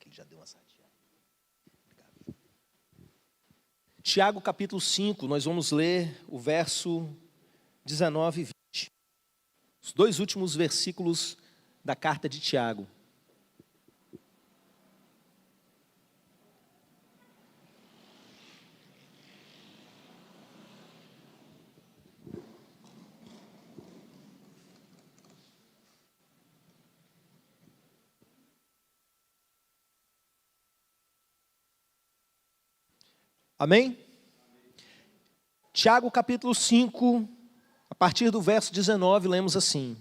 que ele já deu uma sadia. Tiago capítulo 5, nós vamos ler o verso 19 e 20. Os dois últimos versículos da carta de Tiago. Amém? Tiago capítulo 5, a partir do verso 19, lemos assim: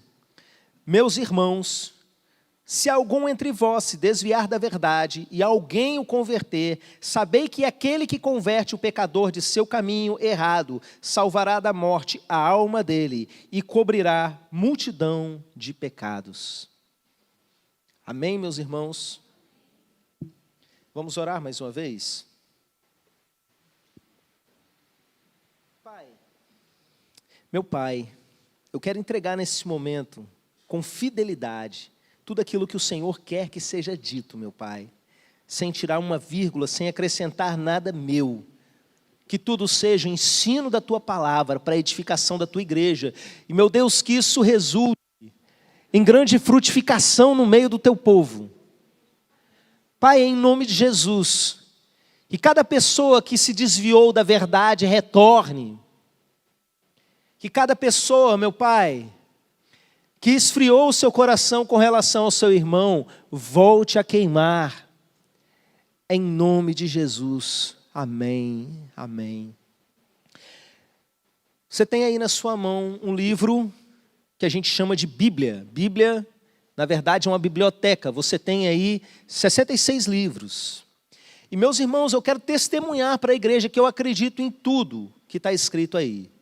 Meus irmãos, se algum entre vós se desviar da verdade e alguém o converter, sabei que aquele que converte o pecador de seu caminho errado salvará da morte a alma dele e cobrirá multidão de pecados. Amém, meus irmãos? Vamos orar mais uma vez? Meu Pai, eu quero entregar nesse momento, com fidelidade, tudo aquilo que o Senhor quer que seja dito, meu Pai, sem tirar uma vírgula, sem acrescentar nada meu. Que tudo seja o ensino da Tua palavra para a edificação da Tua igreja. E, meu Deus, que isso resulte em grande frutificação no meio do Teu povo. Pai, em nome de Jesus, que cada pessoa que se desviou da verdade retorne. Que cada pessoa, meu Pai, que esfriou o seu coração com relação ao seu irmão, volte a queimar, em nome de Jesus, amém, amém. Você tem aí na sua mão um livro que a gente chama de Bíblia. Bíblia, na verdade, é uma biblioteca. Você tem aí 66 livros. E, meus irmãos, eu quero testemunhar para a igreja que eu acredito em tudo que está escrito aí.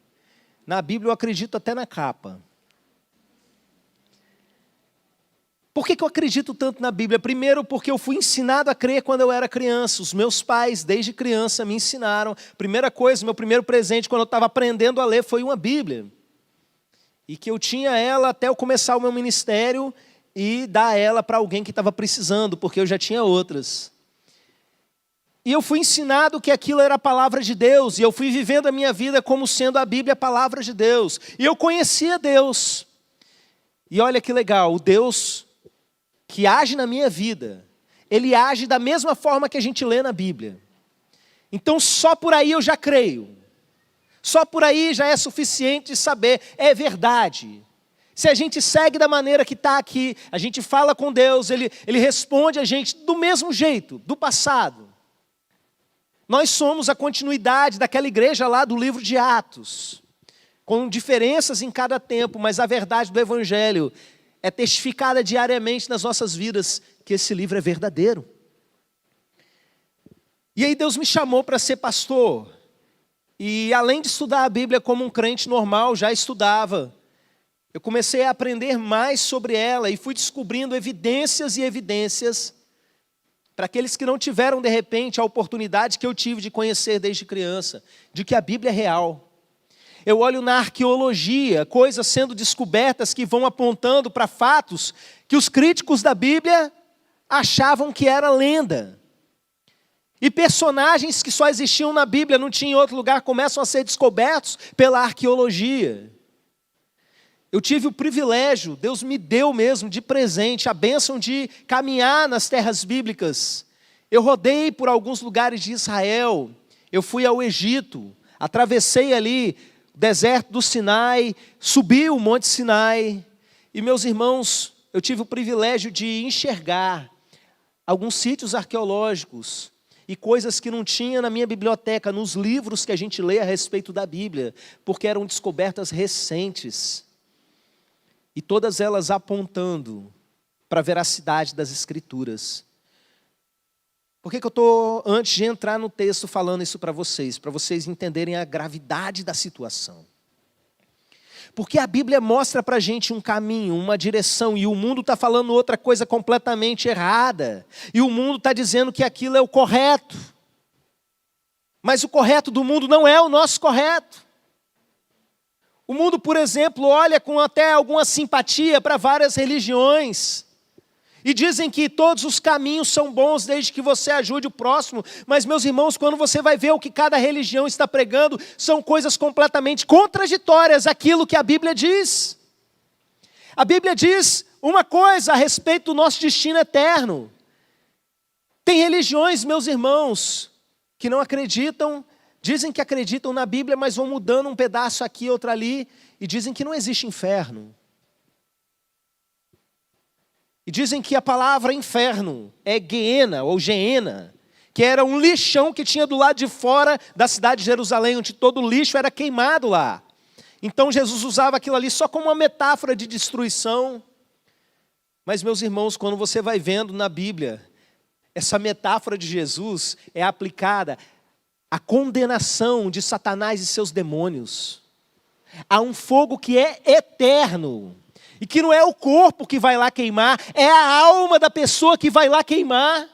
Na Bíblia eu acredito até na capa. Por que eu acredito tanto na Bíblia? Primeiro, porque eu fui ensinado a crer quando eu era criança. Os meus pais, desde criança, me ensinaram. Primeira coisa, meu primeiro presente quando eu estava aprendendo a ler foi uma Bíblia. E que eu tinha ela até eu começar o meu ministério e dar ela para alguém que estava precisando, porque eu já tinha outras. E eu fui ensinado que aquilo era a palavra de Deus, e eu fui vivendo a minha vida como sendo a Bíblia a palavra de Deus. E eu conhecia Deus. E olha que legal, o Deus que age na minha vida, Ele age da mesma forma que a gente lê na Bíblia. Então só por aí eu já creio. Só por aí já é suficiente de saber, é verdade. Se a gente segue da maneira que está aqui, a gente fala com Deus, Ele responde a gente do mesmo jeito, do passado. Nós somos a continuidade daquela igreja lá do livro de Atos, com diferenças em cada tempo, mas a verdade do Evangelho é testificada diariamente nas nossas vidas, que esse livro é verdadeiro. E aí Deus me chamou para ser pastor, e além de estudar a Bíblia como um crente normal, já estudava. Eu comecei a aprender mais sobre ela, e fui descobrindo evidências e evidências, para aqueles que não tiveram, de repente, a oportunidade que eu tive de conhecer desde criança, de que a Bíblia é real. Eu olho na arqueologia, coisas sendo descobertas que vão apontando para fatos que os críticos da Bíblia achavam que era lenda. E personagens que só existiam na Bíblia, não tinham em outro lugar, começam a ser descobertos pela arqueologia. Eu tive o privilégio, Deus me deu mesmo de presente, a bênção de caminhar nas terras bíblicas. Eu rodei por alguns lugares de Israel, eu fui ao Egito, atravessei ali o deserto do Sinai, subi o Monte Sinai. E meus irmãos, eu tive o privilégio de enxergar alguns sítios arqueológicos e coisas que não tinha na minha biblioteca, nos livros que a gente lê a respeito da Bíblia, porque eram descobertas recentes. E todas elas apontando para a veracidade das Escrituras. Por que eu estou, antes de entrar no texto, falando isso para vocês entenderem a gravidade da situação. Porque a Bíblia mostra para a gente um caminho, uma direção, e o mundo está falando outra coisa completamente errada. E o mundo está dizendo que aquilo é o correto. Mas o correto do mundo não é o nosso correto. O mundo, por exemplo, olha com até alguma simpatia para várias religiões. E dizem que todos os caminhos são bons desde que você ajude o próximo. Mas, meus irmãos, quando você vai ver o que cada religião está pregando, são coisas completamente contraditórias àquilo que a Bíblia diz. A Bíblia diz uma coisa a respeito do nosso destino eterno. Tem religiões, meus irmãos, que não acreditam, dizem que acreditam na Bíblia, mas vão mudando um pedaço aqui, outro ali, e dizem que não existe inferno. E dizem que a palavra inferno é Geena ou Geena, que era um lixão que tinha do lado de fora da cidade de Jerusalém, onde todo o lixo era queimado lá. Então Jesus usava aquilo ali só como uma metáfora de destruição. Mas, meus irmãos, quando você vai vendo na Bíblia, essa metáfora de Jesus é aplicada à condenação de Satanás e seus demônios. Há um fogo que é eterno. E que não é o corpo que vai lá queimar, é a alma da pessoa que vai lá queimar.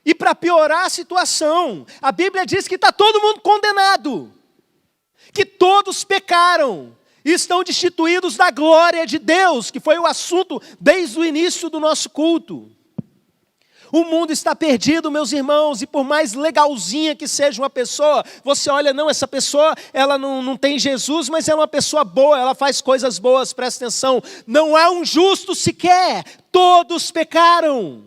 E para piorar a situação, a Bíblia diz que está todo mundo condenado. Que todos pecaram e estão destituídos da glória de Deus, que foi o assunto desde o início do nosso culto. O mundo está perdido, meus irmãos, e por mais legalzinha que seja uma pessoa, você olha, não, essa pessoa, ela não tem Jesus, mas ela é uma pessoa boa, ela faz coisas boas, presta atenção. Não há um justo sequer, todos pecaram.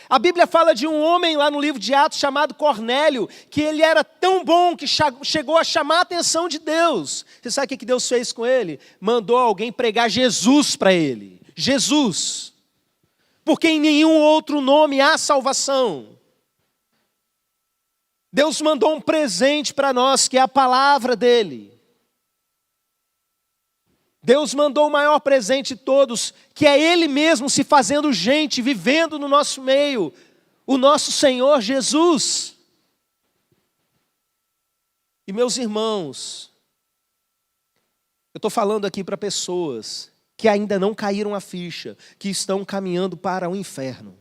A Bíblia fala de um homem lá no livro de Atos chamado Cornélio, que ele era tão bom que chegou a chamar a atenção de Deus. Você sabe o que Deus fez com ele? Mandou alguém pregar Jesus para ele. Jesus. Porque em nenhum outro nome há salvação. Deus mandou um presente para nós, que é a palavra dele. Deus mandou o maior presente de todos, que é Ele mesmo se fazendo gente, vivendo no nosso meio, o nosso Senhor Jesus. E meus irmãos, eu estou falando aqui para pessoas que ainda não caíram a ficha, que estão caminhando para o inferno.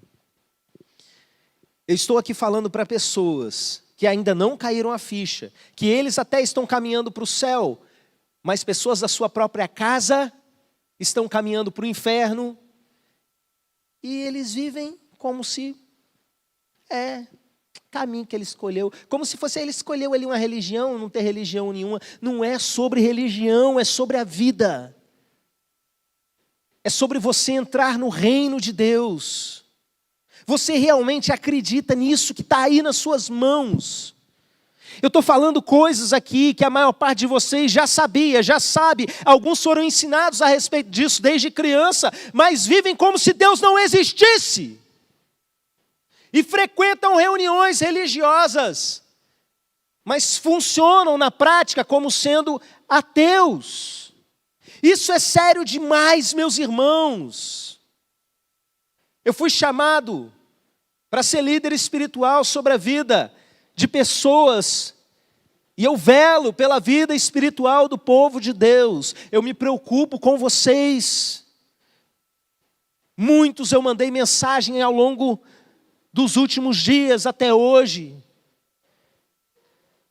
Eu estou aqui falando para pessoas que ainda não caíram a ficha, que eles até estão caminhando para o céu, mas pessoas da sua própria casa estão caminhando para o inferno, e eles vivem como se caminho que ele escolheu, como se fosse ele escolheu ali uma religião, não ter religião nenhuma. Não é sobre religião, é sobre a vida. É sobre você entrar no reino de Deus. Você realmente acredita nisso que está aí nas suas mãos? Eu estou falando coisas aqui que a maior parte de vocês já sabia, já sabe. Alguns foram ensinados a respeito disso desde criança, mas vivem como se Deus não existisse. E frequentam reuniões religiosas, mas funcionam na prática como sendo ateus. Isso é sério demais, meus irmãos. Eu fui chamado para ser líder espiritual sobre a vida de pessoas, e eu velo pela vida espiritual do povo de Deus. Eu me preocupo com vocês. Muitos eu mandei mensagem ao longo dos últimos dias até hoje,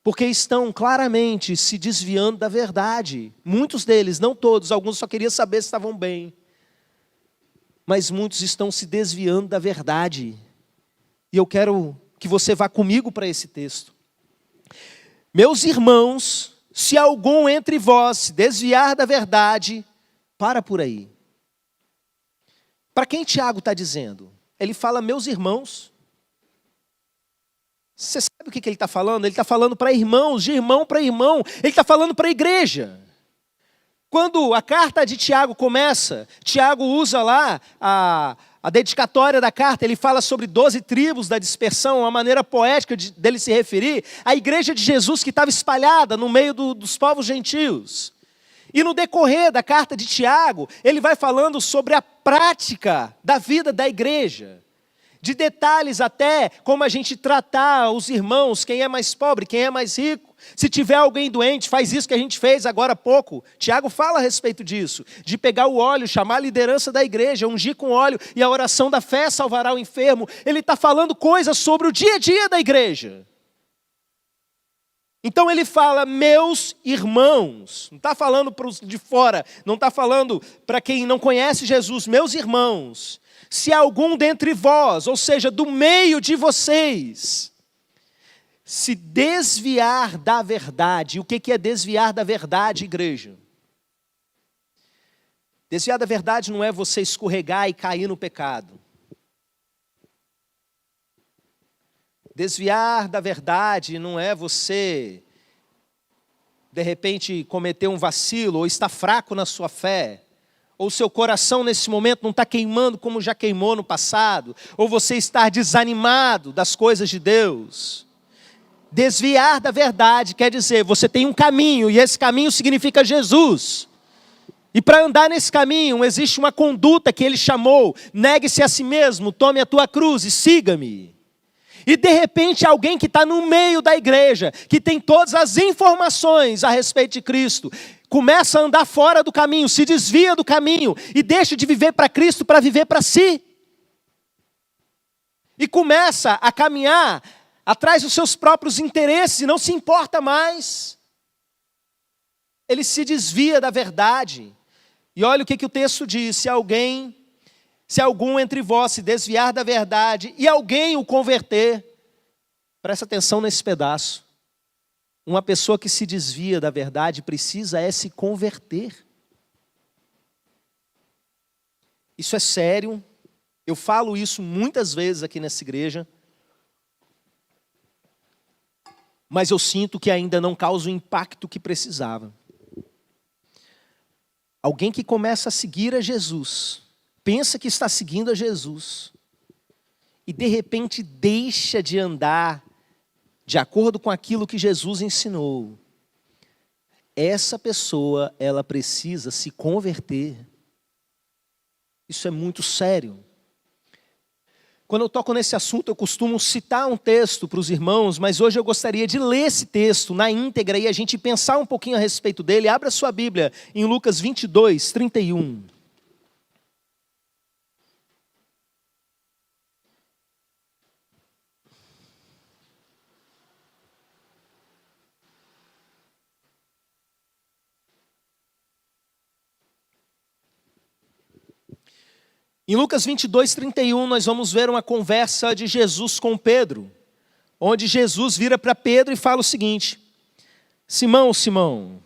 porque estão claramente se desviando da verdade. Muitos deles, não todos, alguns só queriam saber se estavam bem. Mas muitos estão se desviando da verdade. E eu quero que você vá comigo para esse texto. Meus irmãos, se algum entre vós se desviar da verdade, para por aí. Para quem Tiago está dizendo? Ele fala, meus irmãos. Você sabe o que ele está falando? Ele está falando para irmãos, de irmão para irmão. Ele está falando para a igreja. Quando a carta de Tiago começa, Tiago usa lá a dedicatória da carta, ele fala sobre 12 tribos da dispersão, uma maneira poética dele se referir à igreja de Jesus que estava espalhada no meio dos povos gentios. E no decorrer da carta de Tiago, ele vai falando sobre a prática da vida da igreja. De detalhes até como a gente tratar os irmãos, quem é mais pobre, quem é mais rico. Se tiver alguém doente, faz isso que a gente fez agora há pouco. Tiago fala a respeito disso. De pegar o óleo, chamar a liderança da igreja, ungir com óleo e a oração da fé salvará o enfermo. Ele está falando coisas sobre o dia a dia da igreja. Então ele fala, meus irmãos, não está falando para os de fora, não está falando para quem não conhece Jesus, meus irmãos, se algum dentre vós, ou seja, do meio de vocês, se desviar da verdade. O que é desviar da verdade, igreja? Desviar da verdade não é você escorregar e cair no pecado. Desviar da verdade não é você, de repente, cometer um vacilo ou estar fraco na sua fé, ou seu coração nesse momento não está queimando como já queimou no passado, ou você estar desanimado das coisas de Deus. Desviar da verdade quer dizer, você tem um caminho, e esse caminho significa Jesus. E para andar nesse caminho, existe uma conduta que ele chamou, negue-se a si mesmo, tome a tua cruz e siga-me. E de repente alguém que está no meio da igreja, que tem todas as informações a respeito de Cristo, começa a andar fora do caminho, se desvia do caminho e deixa de viver para Cristo para viver para si. E começa a caminhar atrás dos seus próprios interesses e não se importa mais. Ele se desvia da verdade. E olha o que o texto diz, se algum entre vós se desviar da verdade e alguém o converter, presta atenção nesse pedaço. Uma pessoa que se desvia da verdade precisa se converter. Isso é sério. Eu falo isso muitas vezes aqui nessa igreja. Mas eu sinto que ainda não causa o impacto que precisava. Alguém que começa a seguir a Jesus, pensa que está seguindo a Jesus, e de repente deixa de andar de acordo com aquilo que Jesus ensinou. Essa pessoa, ela precisa se converter. Isso é muito sério. Quando eu toco nesse assunto, eu costumo citar um texto para os irmãos, mas hoje eu gostaria de ler esse texto na íntegra e a gente pensar um pouquinho a respeito dele. Abra sua Bíblia em Lucas 22, 31. Em Lucas 22, 31, nós vamos ver uma conversa de Jesus com Pedro, onde Jesus vira para Pedro e fala o seguinte: Simão, Simão,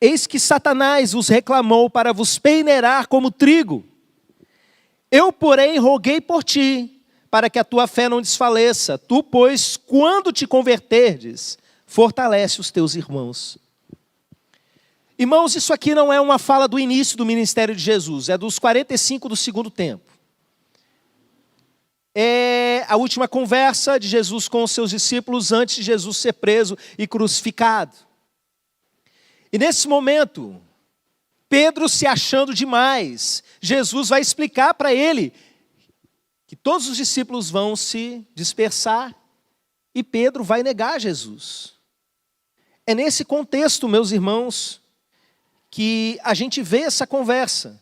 eis que Satanás vos reclamou para vos peneirar como trigo. Eu, porém, roguei por ti, para que a tua fé não desfaleça. Tu, pois, quando te converterdes, fortalece os teus irmãos. Irmãos, isso aqui não é uma fala do início do ministério de Jesus, é dos 45 do segundo tempo. É a última conversa de Jesus com os seus discípulos antes de Jesus ser preso e crucificado. E nesse momento, Pedro se achando demais, Jesus vai explicar para ele que todos os discípulos vão se dispersar e Pedro vai negar Jesus. É nesse contexto, meus irmãos, que a gente vê essa conversa.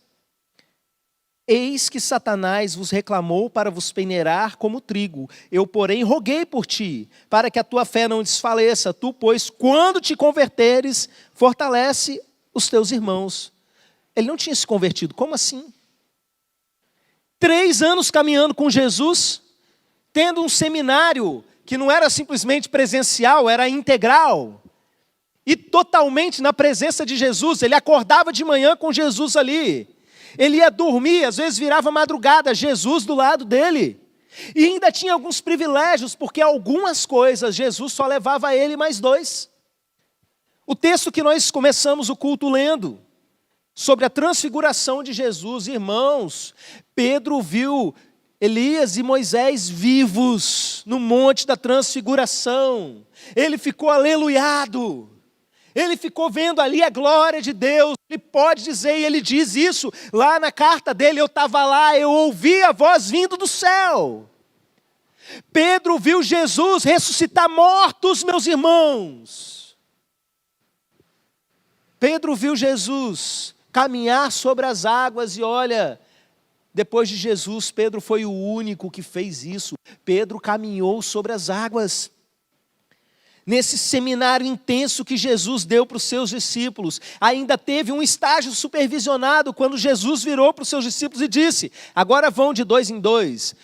Eis que Satanás vos reclamou para vos peneirar como trigo. Eu, porém, roguei por ti, para que a tua fé não desfaleça. Tu, pois, quando te converteres, fortalece os teus irmãos. Ele não tinha se convertido. Como assim? 3 anos caminhando com Jesus, tendo um seminário que não era simplesmente presencial, era integral. E totalmente na presença de Jesus. Ele acordava de manhã com Jesus ali. Ele ia dormir, às vezes virava madrugada, Jesus do lado dele. E ainda tinha alguns privilégios, porque algumas coisas Jesus só levava a ele mais 2. O texto que nós começamos o culto lendo, sobre a transfiguração de Jesus, irmãos, Pedro viu Elias e Moisés vivos no monte da transfiguração. Ele ficou aleluiado. Ele ficou vendo ali a glória de Deus. Ele pode dizer, e ele diz isso lá na carta dele, eu estava lá, eu ouvi a voz vindo do céu. Pedro viu Jesus ressuscitar mortos, meus irmãos. Pedro viu Jesus caminhar sobre as águas e olha, depois de Jesus, Pedro foi o único que fez isso. Pedro caminhou sobre as águas. nesse seminário intenso que Jesus deu para os seus discípulos, ainda teve um estágio supervisionado quando Jesus virou para os seus discípulos e disse: agora vão de 2 em 2,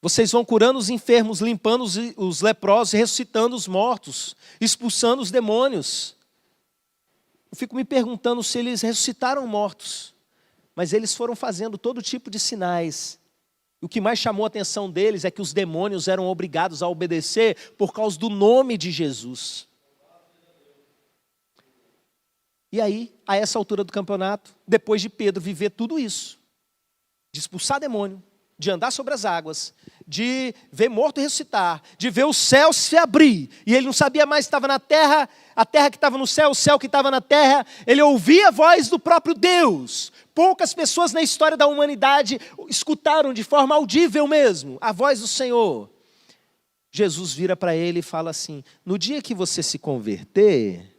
vocês vão curando os enfermos, limpando os leprosos, ressuscitando os mortos, expulsando os demônios. Eu fico me perguntando se eles ressuscitaram mortos, mas eles foram fazendo todo tipo de sinais. O que mais chamou a atenção deles é que os demônios eram obrigados a obedecer por causa do nome de Jesus. E aí, a essa altura do campeonato, depois de Pedro viver tudo isso, de expulsar demônio, de andar sobre as águas, de ver morto ressuscitar, de ver o céu se abrir, e ele não sabia mais se estava na terra, a terra que estava no céu, o céu que estava na terra, ele ouvia a voz do próprio Deus. Poucas pessoas na história da humanidade escutaram de forma audível mesmo a voz do Senhor. Jesus vira para ele e fala assim: no dia que você se converter,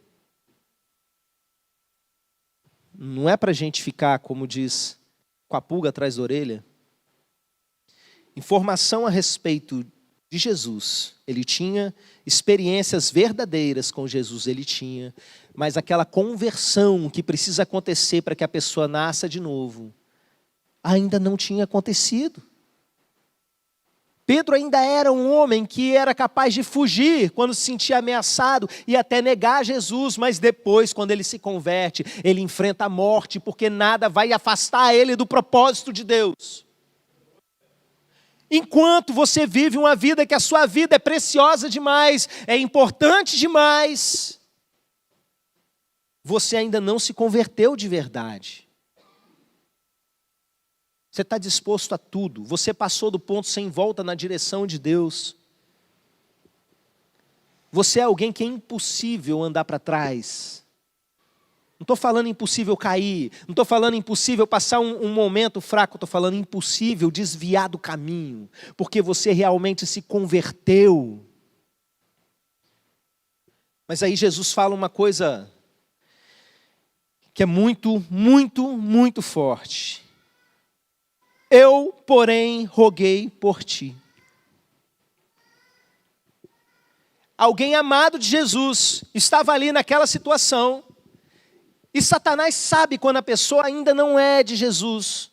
não é para a gente ficar, como diz, com a pulga atrás da orelha. Informação a respeito de Jesus, ele tinha experiências verdadeiras com Jesus, ele tinha, mas aquela conversão que precisa acontecer para que a pessoa nasça de novo, ainda não tinha acontecido. Pedro ainda era um homem que era capaz de fugir quando se sentia ameaçado e até negar Jesus, mas depois, quando ele se converte, ele enfrenta a morte, porque nada vai afastar ele do propósito de Deus. Enquanto você vive uma vida que a sua vida é preciosa demais, é importante demais, você ainda não se converteu de verdade. Você está disposto a tudo, você passou do ponto sem volta na direção de Deus. Você é alguém que é impossível andar para trás. Não estou falando impossível cair, não estou falando impossível passar um momento fraco, estou falando impossível desviar do caminho, porque você realmente se converteu. Mas aí Jesus fala uma coisa que é muito, muito, muito forte. Eu, porém, roguei por ti. Alguém amado de Jesus estava ali naquela situação. E Satanás sabe quando a pessoa ainda não é de Jesus.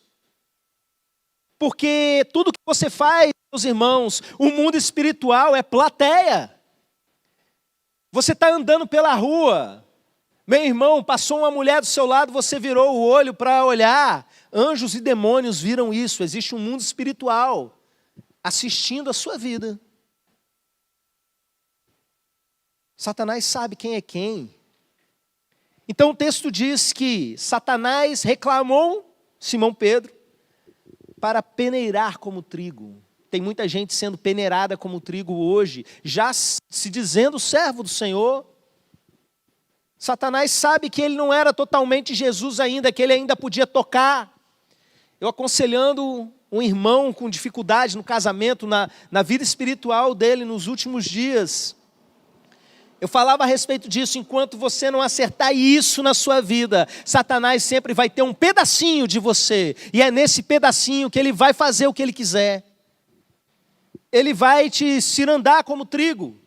Porque tudo que você faz, meus irmãos, o mundo espiritual é plateia. Você está andando pela rua, meu irmão, passou uma mulher do seu lado, você virou o olho para olhar. Anjos e demônios viram isso, existe um mundo espiritual assistindo a sua vida. Satanás sabe quem é quem. Então o texto diz que Satanás reclamou Simão Pedro para peneirar como trigo. Tem muita gente sendo peneirada como trigo hoje, já se dizendo servo do Senhor. Satanás sabe que ele não era totalmente Jesus ainda, que ele ainda podia tocar. Eu aconselhando um irmão com dificuldade no casamento, na vida espiritual dele nos últimos dias. Eu falava a respeito disso, enquanto você não acertar isso na sua vida, Satanás sempre vai ter um pedacinho de você, e é nesse pedacinho que ele vai fazer o que ele quiser. Ele vai te cirandar como trigo.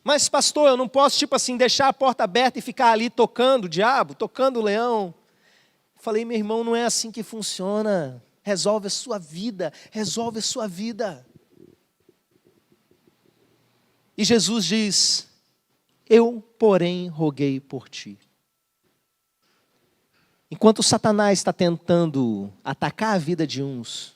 Mas pastor, eu não posso deixar a porta aberta e ficar ali tocando o diabo, tocando o leão. Falei, meu irmão, não é assim que funciona. Resolve a sua vida, resolve a sua vida. E Jesus diz, eu, porém, roguei por ti. Enquanto Satanás está tentando atacar a vida de uns,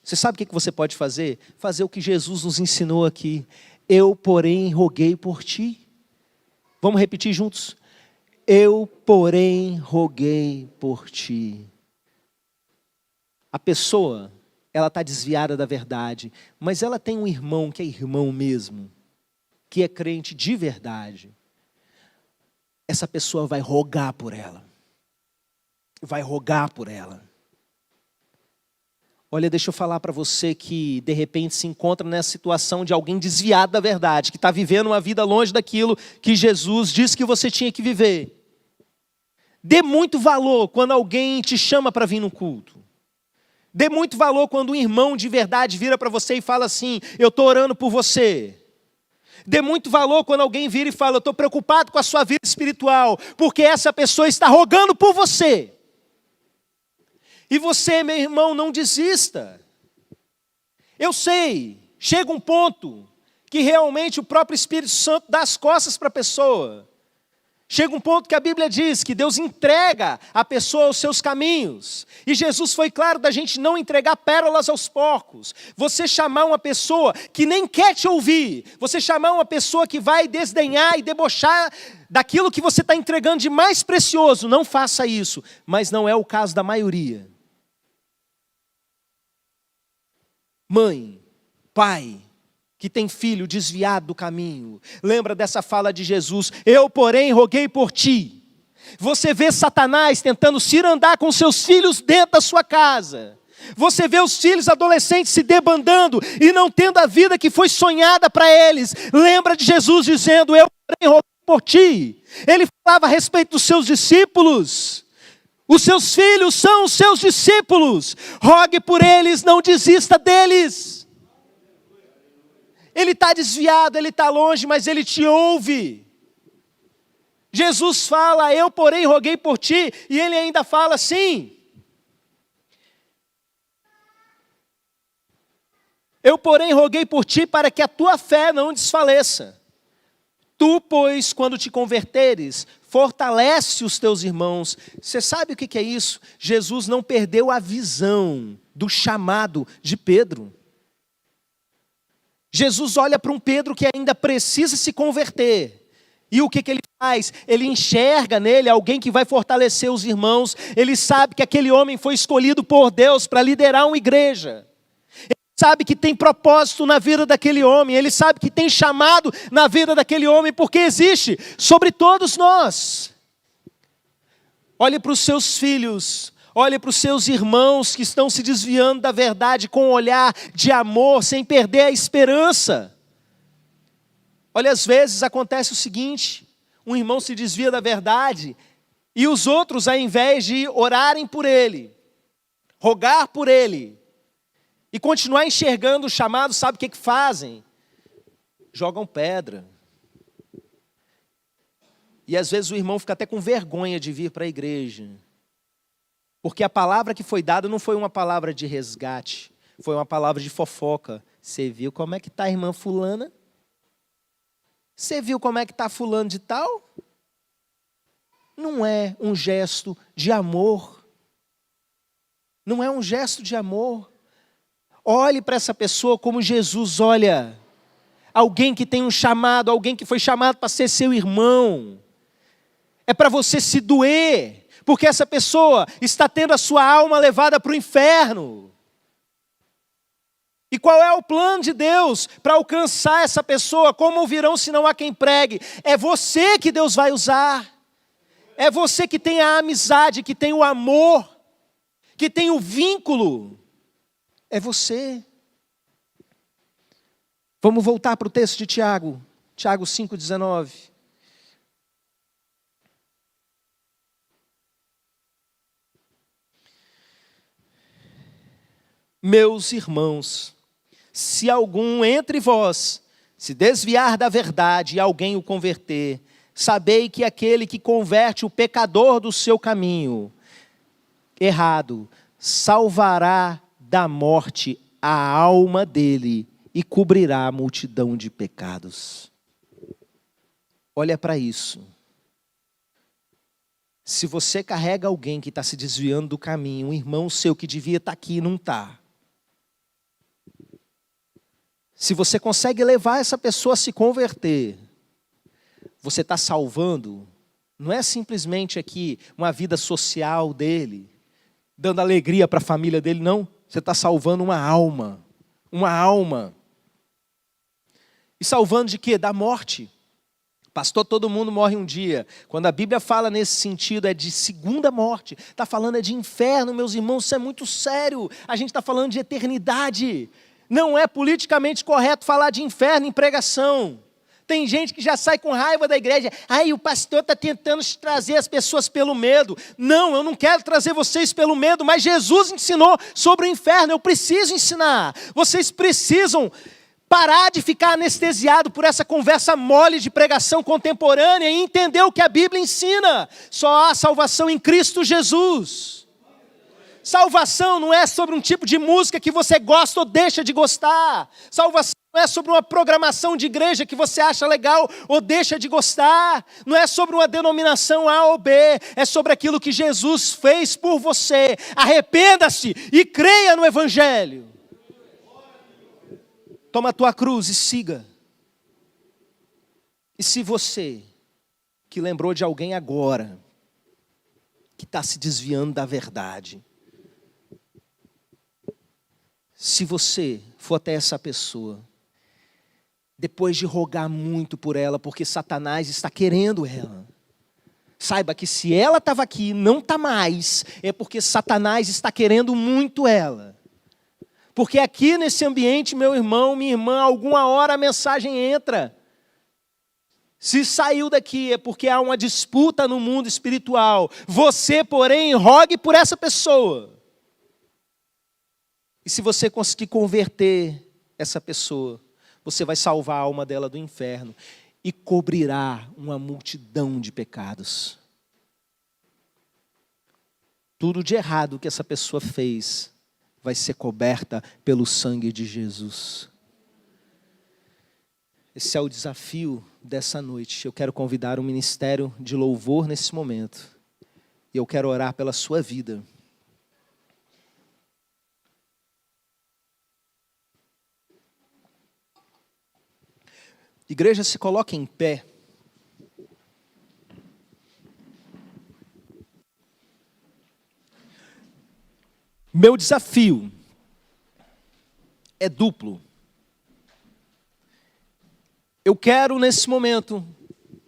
você sabe o que você pode fazer? Fazer o que Jesus nos ensinou aqui. Eu, porém, roguei por ti. Vamos repetir juntos? Eu, porém, roguei por ti. A pessoa, ela está desviada da verdade, mas ela tem um irmão que é irmão mesmo, que é crente de verdade. Essa pessoa vai rogar por ela. Vai rogar por ela. Olha, deixa eu falar para você que de repente se encontra nessa situação de alguém desviado da verdade, que está vivendo uma vida longe daquilo que Jesus disse que você tinha que viver. Dê muito valor quando alguém te chama para vir no culto. Dê muito valor quando um irmão de verdade vira para você e fala assim, eu estou orando por você. Dê muito valor quando alguém vira e fala: eu estou preocupado com a sua vida espiritual, porque essa pessoa está rogando por você. E você, meu irmão, não desista. Eu sei, chega um ponto que realmente o próprio Espírito Santo dá as costas para a pessoa. Chega um ponto que a Bíblia diz que Deus entrega a pessoa aos seus caminhos. E Jesus foi claro da gente não entregar pérolas aos porcos. Você chamar uma pessoa que nem quer te ouvir, você chamar uma pessoa que vai desdenhar e debochar daquilo que você está entregando de mais precioso, não faça isso. Mas não é o caso da maioria. Mãe, pai, que tem filho desviado do caminho, lembra dessa fala de Jesus: eu, porém, roguei por ti. Você vê Satanás tentando cirandar com seus filhos dentro da sua casa. Você vê os filhos adolescentes se debandando e não tendo a vida que foi sonhada para eles. Lembra de Jesus dizendo: eu, porém, roguei por ti. Ele falava a respeito dos seus discípulos. Os seus filhos são os seus discípulos. Rogue por eles, não desista deles. Ele está desviado, ele está longe, mas ele te ouve. Jesus fala: eu, porém, roguei por ti. E ele ainda fala assim: eu, porém, roguei por ti para que a tua fé não desfaleça. Tu, pois, quando te converteres, fortalece os teus irmãos. Você sabe o que é isso? Jesus não perdeu a visão do chamado de Pedro. Jesus olha para um Pedro que ainda precisa se converter. E o que ele faz? Ele enxerga nele alguém que vai fortalecer os irmãos. Ele sabe que aquele homem foi escolhido por Deus para liderar uma igreja. Sabe que tem propósito na vida daquele homem, ele sabe que tem chamado na vida daquele homem, porque existe sobre todos nós. Olhe para os seus filhos, olhe para os seus irmãos que estão se desviando da verdade com um olhar de amor, sem perder a esperança. Olha, às vezes acontece o seguinte: um irmão se desvia da verdade e os outros, ao invés de orarem por ele, rogar por ele, e continuar enxergando o chamado, sabe o que fazem? Jogam pedra. E às vezes o irmão fica até com vergonha de vir para a igreja. Porque a palavra que foi dada não foi uma palavra de resgate, foi uma palavra de fofoca. Você viu como é que está a irmã fulana? Você viu como é que está fulano de tal? Não é um gesto de amor. Não é um gesto de amor. Olhe para essa pessoa como Jesus olha. Alguém que tem um chamado, alguém que foi chamado para ser seu irmão. É para você se doer, porque essa pessoa está tendo a sua alma levada para o inferno. E qual é o plano de Deus para alcançar essa pessoa? Como ouvirão se não há quem pregue? É você que Deus vai usar. É você que tem a amizade, que tem o amor, que tem o vínculo. É você. Vamos voltar para o texto de Tiago. Tiago 5,19. Meus irmãos, se algum entre vós se desviar da verdade e alguém o converter, sabei que aquele que converte o pecador do seu caminho errado, salvará da morte a alma dele e cobrirá a multidão de pecados. Olha para isso. Se você carrega alguém que está se desviando do caminho, um irmão seu que devia estar aqui e não está. Se você consegue levar essa pessoa a se converter, você está salvando, não é simplesmente aqui uma vida social dele, dando alegria para a família dele, não. Você está salvando uma alma. Uma alma. E salvando de quê? Da morte. Pastor, todo mundo morre um dia. Quando a Bíblia fala nesse sentido, é de segunda morte. Está falando é de inferno, meus irmãos, isso é muito sério. A gente está falando de eternidade. Não é politicamente correto falar de inferno em pregação. Tem gente que já sai com raiva da igreja. Ai, o pastor está tentando trazer as pessoas pelo medo. Não, eu não quero trazer vocês pelo medo, mas Jesus ensinou sobre o inferno. Eu preciso ensinar. Vocês precisam Parar de ficar anestesiado por essa conversa mole de pregação contemporânea e entender o que a Bíblia ensina. Só há salvação em Cristo Jesus. Salvação não é sobre um tipo de música que você gosta ou deixa de gostar. Salvação não é sobre uma programação de igreja que você acha legal ou deixa de gostar. Não é sobre uma denominação A ou B. É sobre aquilo que Jesus fez por você. Arrependa-se e creia no Evangelho. Toma a tua cruz e siga. E se você, que lembrou de alguém agora, que está se desviando da verdade, se você for até essa pessoa, depois de rogar muito por ela, porque Satanás está querendo ela, saiba que se ela estava aqui e não está mais, é porque Satanás está querendo muito ela. Porque aqui nesse ambiente, meu irmão, minha irmã, alguma hora a mensagem entra. Se saiu daqui é porque há uma disputa no mundo espiritual. Você, porém, rogue por essa pessoa. E se você conseguir converter essa pessoa, você vai salvar a alma dela do inferno e cobrirá uma multidão de pecados. Tudo de errado que essa pessoa fez vai ser coberta pelo sangue de Jesus. Esse é o desafio dessa noite. Eu quero convidar um ministério de louvor nesse momento. E eu quero orar pela sua vida. Igreja, se coloque em pé. Meu desafio é duplo. Eu quero nesse momento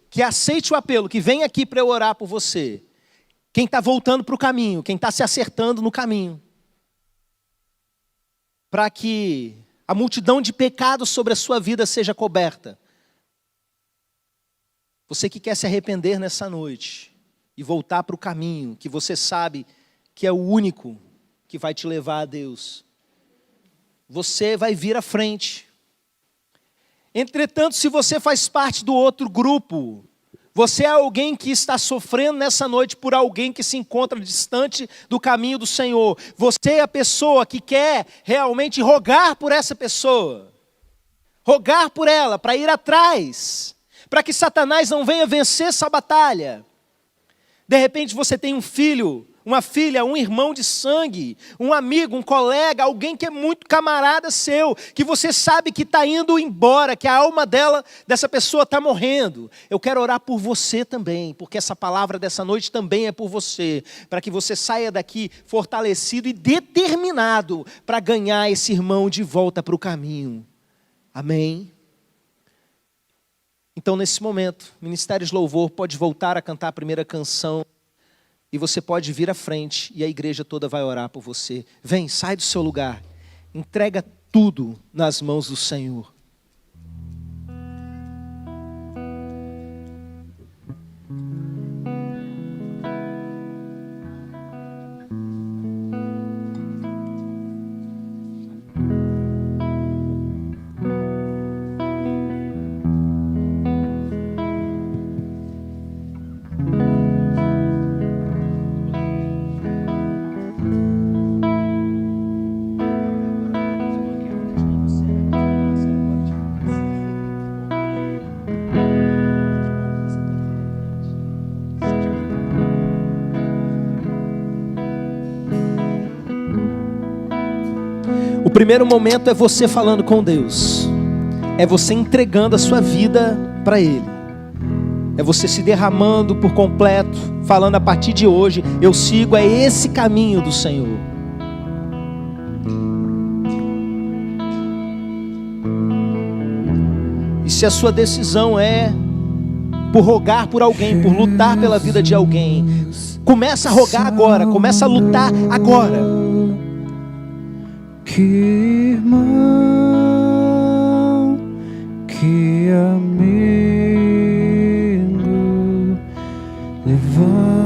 que aceite o apelo, que venha aqui para eu orar por você. Quem está voltando para o caminho, quem está se acertando no caminho. Para que a multidão de pecados sobre a sua vida seja coberta. Você que quer se arrepender nessa noite e voltar para o caminho, que você sabe que é o único que vai te levar a Deus. Você vai vir à frente. Entretanto, se você faz parte do outro grupo, você é alguém que está sofrendo nessa noite por alguém que se encontra distante do caminho do Senhor. Você é a pessoa que quer realmente rogar por essa pessoa. Rogar por ela, para ir atrás. Para que Satanás não venha vencer essa batalha. De repente você tem um filho, uma filha, um irmão de sangue, um amigo, um colega, alguém que é muito camarada seu, que você sabe que está indo embora, que a alma dessa pessoa está morrendo. Eu quero orar por você também, porque essa palavra dessa noite também é por você, para que você saia daqui fortalecido e determinado para ganhar esse irmão de volta para o caminho. Amém? Então, nesse momento, Ministérios de Louvor pode voltar a cantar a primeira canção e você pode vir à frente e a igreja toda vai orar por você. Vem, sai do seu lugar, entrega tudo nas mãos do Senhor. O primeiro momento é você falando com Deus. É você entregando a sua vida para Ele. É você se derramando por completo, falando: a partir de hoje eu sigo esse caminho do Senhor. E se a sua decisão é por rogar por alguém, por lutar pela vida de alguém, começa a rogar agora, começa a lutar agora. Que irmão, que amigo, levanta.